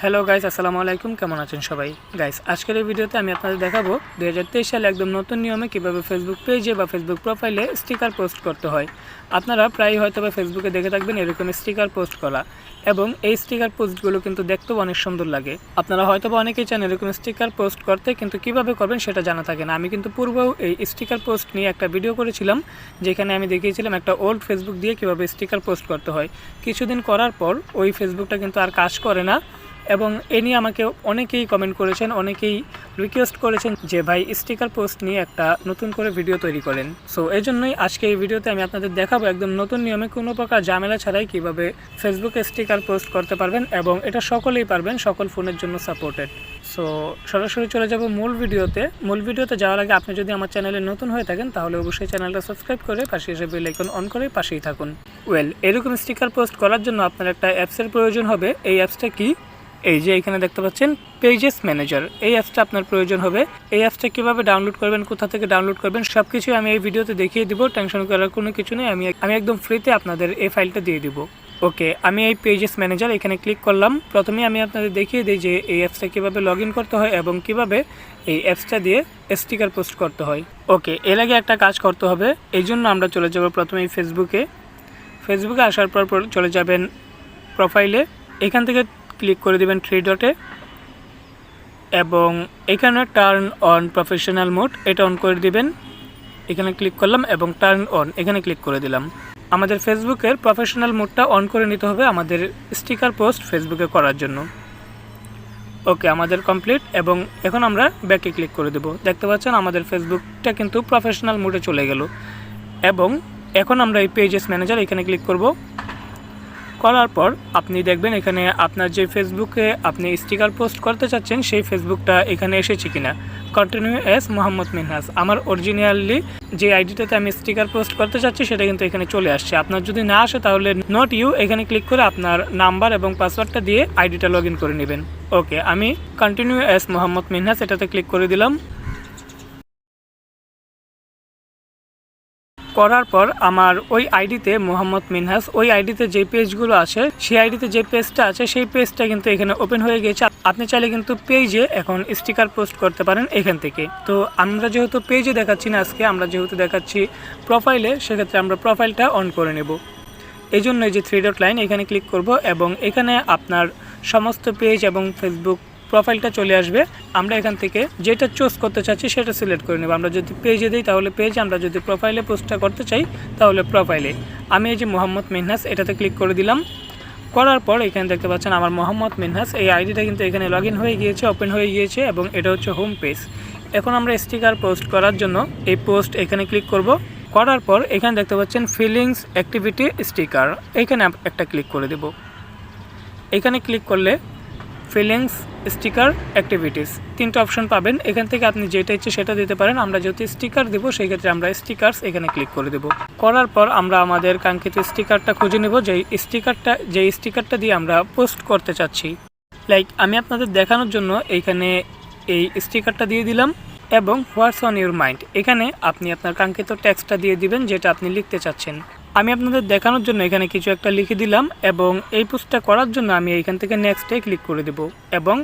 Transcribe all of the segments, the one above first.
Hello guys, আসসালামু আলাইকুম। কেমন আছেন সবাই? গাইস, আজকের এই ভিডিওতে আমি আপনাদের দেখাবো 2023 সালে একদম নতুন নিয়মে কিভাবে ফেসবুক পেজে বা ফেসবুক প্রোফাইলে স্টিকার পোস্ট করতে হয়। আপনারা প্রায়ই হয়তো বা ফেসবুকে দেখে থাকবেন এরকম স্টিকার পোস্ট করা, এবং এই স্টিকার পোস্টগুলো কিন্তু দেখতেও অনেক সুন্দর লাগে। আপনারা হয়তো বা অনেকেই চান এরকম স্টিকার পোস্ট করতে, কিন্তু কিভাবে করবেন সেটা জানা থাকে না। আমি কিন্তু পূর্বেও এই স্টিকার পোস্ট নিয়ে একটা ভিডিও করেছিলাম, যেখানে আমি দেখিয়েছিলাম একটা ওল্ড ফেসবুক দিয়ে কিভাবে স্টিকার পোস্ট করতে হয়। কিছুদিন করার পর ওই ফেসবুকটা কিন্তু আর কাজ করে না, এবং এ নিয়ে আমাকে অনেকেই কমেন্ট করেছেন, অনেকেই রিকোয়েস্ট করেছেন যে ভাই স্টিকার পোস্ট নিয়ে একটা নতুন করে ভিডিও তৈরি করেন। সো এই জন্যই আজকে এই ভিডিওতে আমি আপনাদের দেখাবো একদম নতুন নিয়মে কোনো প্রকার ঝামেলা ছাড়াই কিভাবে ফেসবুকে স্টিকার পোস্ট করতে পারবেন, এবং এটা সকলেই পারবেন, সকল ফোনের জন্য সাপোর্টেড। সো সরাসরি চলে যাব মূল ভিডিওতে যাওয়ার আগে আপনি যদি আমার চ্যানেলে নতুন হয়ে থাকেন তাহলে অবশ্যই চ্যানেলটা সাবস্ক্রাইব করে পাশে এসে বেল আইকন অন করে পাশেই থাকুন। এরকম স্টিকার পোস্ট করার জন্য আপনার একটা অ্যাপসের প্রয়োজন হবে। এই অ্যাপসটা কি? এই যে এখানে দেখতে পাচ্ছেন পেজেস ম্যানেজার, এই অ্যাপসটা আপনার প্রয়োজন হবে। এই অ্যাপসটা কীভাবে ডাউনলোড করবেন, কোথা থেকে ডাউনলোড করবেন, সব কিছুই আমি এই ভিডিওতে দেখিয়ে দিব। টেনশন করার কোনো কিছু নেই, আমি একদম ফ্রিতে আপনাদের এই ফাইলটা দিয়ে দিব। ওকে, আমি এই পেজেস ম্যানেজার এখানে ক্লিক করলাম। প্রথমেই আমি আপনাদের দেখিয়ে দিই যে এই অ্যাপসটা কীভাবে লগ ইন করতে হয় এবং কীভাবে এই অ্যাপসটা দিয়ে স্টিকার পোস্ট করতে হয়। ওকে, এর আগে একটা কাজ করতে হবে, এই জন্য আমরা চলে যাব প্রথমেই ফেসবুকে আসার পর চলে যাবেন প্রোফাইলে। এখান থেকে ক্লিক করে দিবেন থ্রি ডটে, এবং এখানে টার্ন অন প্রফেশনাল মোড এটা অন করে দিবেন। এখানে ক্লিক করলাম এবং টার্ন অন এখানে ক্লিক করে দিলাম। আমাদের ফেসবুকের প্রফেশনাল মোডটা অন করে নিতে হবে আমাদের স্টিকার পোস্ট ফেসবুকে করার জন্য। ওকে, আমাদের কমপ্লিট, এবং এখন আমরা ব্যাকে ক্লিক করে দেব। দেখতে পাচ্ছেন আমাদের ফেসবুকটা কিন্তু প্রফেশনাল মোডে চলে গেল, এবং এখন আমরা এই পেজেস ম্যানেজার এখানে ক্লিক করব। করার পর আপনি দেখবেন এখানে আপনার যে ফেসবুকে আপনি স্টিকার পোস্ট করতে চাচ্ছেন সেই ফেসবুকটা এখানে এসেছে কিনা। কন্টিনিউ এস মোহাম্মদ মিনহাস, আমার অরিজিনালি যে আইডিটাতে আমি স্টিকার পোস্ট করতে চাচ্ছি সেটা কিন্তু এখানে চলে আসছে। আপনার যদি না আসে তাহলে নট ইউ এখানে ক্লিক করে আপনার নাম্বার এবং পাসওয়ার্ডটা দিয়ে আইডিটা লগ ইন করে নেবেন। ওকে, আমি কন্টিনিউ এস মোহাম্মদ মিনহাস এটাতে ক্লিক করে দিলাম। করার পর আমার ওই আইডিতে মোহাম্মদ মিনহাস, ওই আইডিতে যে পেজগুলো আছে সেই আইডিতে যে পেজটা আছে সেই পেজটা কিন্তু এখানে ওপেন হয়ে গেছে। আপনি চাইলে কিন্তু পেজে এখন স্টিকার পোস্ট করতে পারেন এখান থেকে। তো আমরা যেহেতু পেজে দেখাচ্ছি না আজকে, আমরা যেহেতু দেখাচ্ছি প্রোফাইলে, সেক্ষেত্রে আমরা প্রোফাইলটা অন করে নেব। এই জন্য এই যে থ্রি ডট লাইন এখানে ক্লিক করব, এবং এখানে আপনার সমস্ত পেজ এবং ফেসবুক প্রোফাইলটা চলে আসবে। আমরা এখান থেকে যেটা চুজ করতে চাচ্ছি সেটা সিলেক্ট করে নেব। আমরা যদি পেজে দিই তাহলে পেজ, আমরা যদি প্রোফাইলে পোস্টটা করতে চাই তাহলে প্রোফাইলে। আমি এই যে মোহাম্মদ মিনহাস এটাতে ক্লিক করে দিলাম। করার পর এখানে দেখতে পাচ্ছেন আমার মোহাম্মদ মিনহাস এই আইডিটা কিন্তু এখানে লগ ইন হয়ে গিয়েছে, ওপেন হয়ে গিয়েছে, এবং এটা হচ্ছে হোম পেজ। এখন আমরা স্টিকার পোস্ট করার জন্য এই পোস্ট এখানে ক্লিক করব। করার পর এখানে দেখতে পাচ্ছেন ফিলিংস অ্যাক্টিভিটি স্টিকার, এখানে একটা ক্লিক করে দেব। এখানে ক্লিক করলে ফিলিংস স্টিকার অ্যাক্টিভিটিস তিনটা অপশন পাবেন। এখান থেকে আপনি যেটা ইচ্ছে সেটা দিতে পারেন। আমরা যেহেতু স্টিকার দেবো সেই ক্ষেত্রে আমরা স্টিকারস এখানে ক্লিক করে দেব। করার পর আমরা আমাদের কাঙ্ক্ষিত স্টিকারটা খুঁজে নেব, যে স্টিকারটা দিয়ে আমরা পোস্ট করতে চাচ্ছি। লাইক আমি আপনাদের দেখানোর জন্য এইখানে এই স্টিকারটা দিয়ে দিলাম, এবং হোয়াটস অন ইউর মাইন্ড এখানে আপনি আপনার কাঙ্ক্ষিত টেক্সটটা দিয়ে দিবেন যেটা আপনি লিখতে চাচ্ছেন। আমি আপনাদের দেখানোর জন্য এখানে কিছু একটা লিখে দিলাম, এবং এই পোস্টটা করার জন্য আমি এইখান থেকে নেক্সটে ক্লিক করে দেব এবং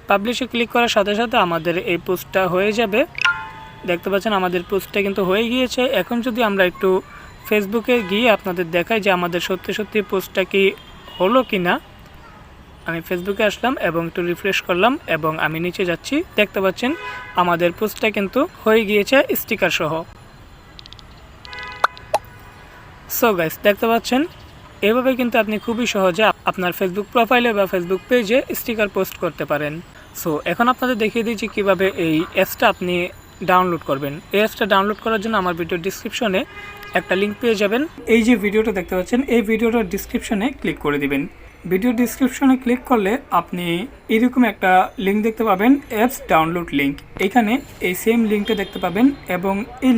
পাবলিশে ক্লিক করার সাথে সাথে আমাদের এই পোস্টটা হয়ে যাবে। দেখতে পাচ্ছেন আমাদের পোস্টটা কিন্তু হয়ে গিয়েছে। এখন যদি আমরা একটু ফেসবুকে গিয়ে আপনাদের দেখাই যে আমাদের সত্যি পোস্টটা কি হলো কি না। আমি ফেসবুকে আসলাম এবং একটু রিফ্রেশ করলাম, এবং আমি নিচে যাচ্ছি। দেখতে পাচ্ছেন আমাদের পোস্টটা কিন্তু হয়ে গিয়েছে স্টিকার সহ। সো গাইস, দেখতে পাচ্ছেন এভাবে কিন্তু আপনি খুবই সহজে আপনার ফেসবুক প্রোফাইলে বা ফেসবুক পেজে স্টিকার পোস্ট করতে পারেন। সো এখন আপনাদের দেখিয়ে দিচ্ছি কিভাবে এই অ্যাপসটা আপনি ডাউনলোড করবেন। এই অ্যাপসটা ডাউনলোড করার জন্য আমার ভিডিও ডিসক্রিপশনে একটা লিঙ্ক পেয়ে যাবেন। এই যে ভিডিওটা দেখতে পাচ্ছেন এই ভিডিওটার ডিসক্রিপশনে ক্লিক করে দিবেন। ভিডিও ডিসক্রিপশনে ক্লিক করলে আপনি এরকম একটা লিঙ্ক দেখতে পাবেন, অ্যাপস ডাউনলোড লিঙ্ক। এখানে এই সেম লিঙ্কটা দেখতে পাবেন, এবং এই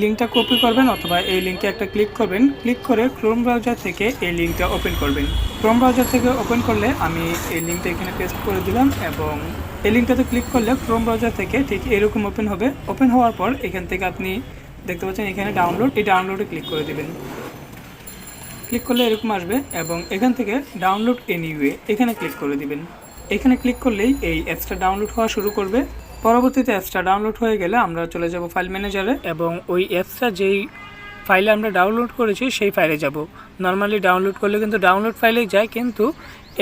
লিঙ্কটা কপি করবেন, অথবা এই লিঙ্কে একটা ক্লিক করবেন। ক্লিক করে ক্রোম ব্রাউজার থেকে এই লিঙ্কটা ওপেন করবেন। ক্রোম ব্রাউজার থেকে ওপেন করলে আমি এই লিঙ্কটা এখানে পেস্ট করে দিলাম, এবং এই লিঙ্কটাতে ক্লিক করলে ক্রোম ব্রাউজার থেকে ঠিক এরকম ওপেন হবে। ওপেন হওয়ার পর এখান থেকে আপনি দেখতে পাচ্ছেন এখানে ডাউনলোড, এই ডাউনলোডে ক্লিক করে দেবেন। ক্লিক করলে এরকম আসবে এবং এখান থেকে ডাউনলোড এনিওয়ে এখানে ক্লিক করে দিবেন। এখানে ক্লিক করলেই এই অ্যাপসটা ডাউনলোড হওয়া শুরু করবে। পরবর্তীতে অ্যাপসটা ডাউনলোড হয়ে গেলে আমরা চলে যাব ফাইল ম্যানেজারে এবং ওই অ্যাপসটা যেই ফাইলে আমরা ডাউনলোড করেছি সেই ফাইলে যাব। নর্মালি ডাউনলোড করলে কিন্তু ডাউনলোড ফাইলেই যায়, কিন্তু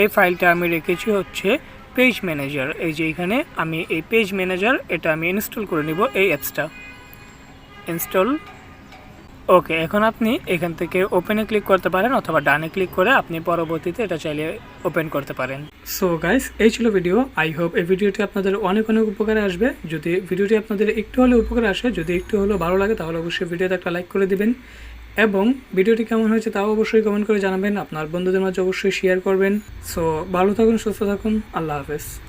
এই ফাইলটা আমি রেখেছি হচ্ছে পেজ ম্যানেজার। এই যে এখানে আমি এই পেজ ম্যানেজার এটা আমি ইনস্টল করে নিব। এই অ্যাপসটা ইনস্টল। ওকে, এখন আপনি এখান থেকে ওপেনে ক্লিক করতে পারেন অথবা ডানে ক্লিক করে আপনি পরবর্তীতে এটা চাইলে ওপেন করতে পারেন। সো গাইস, এই ছিল ভিডিও। আই হোপ এই ভিডিওটি আপনাদের অনেক অনেক উপকারে আসবে। যদি ভিডিওটি আপনাদের একটু হলেও উপকারে আসে, যদি একটু হলেও ভালো লাগে, তাহলে অবশ্যই ভিডিওতে একটা লাইক করে দিবেন এবং ভিডিওটি কেমন হয়েছে তাও অবশ্যই কমেন্ট করে জানাবেন। আপনার বন্ধুদের মাঝে অবশ্যই শেয়ার করবেন। সো ভালো থাকুন, সুস্থ থাকুন, আল্লাহ হাফেজ।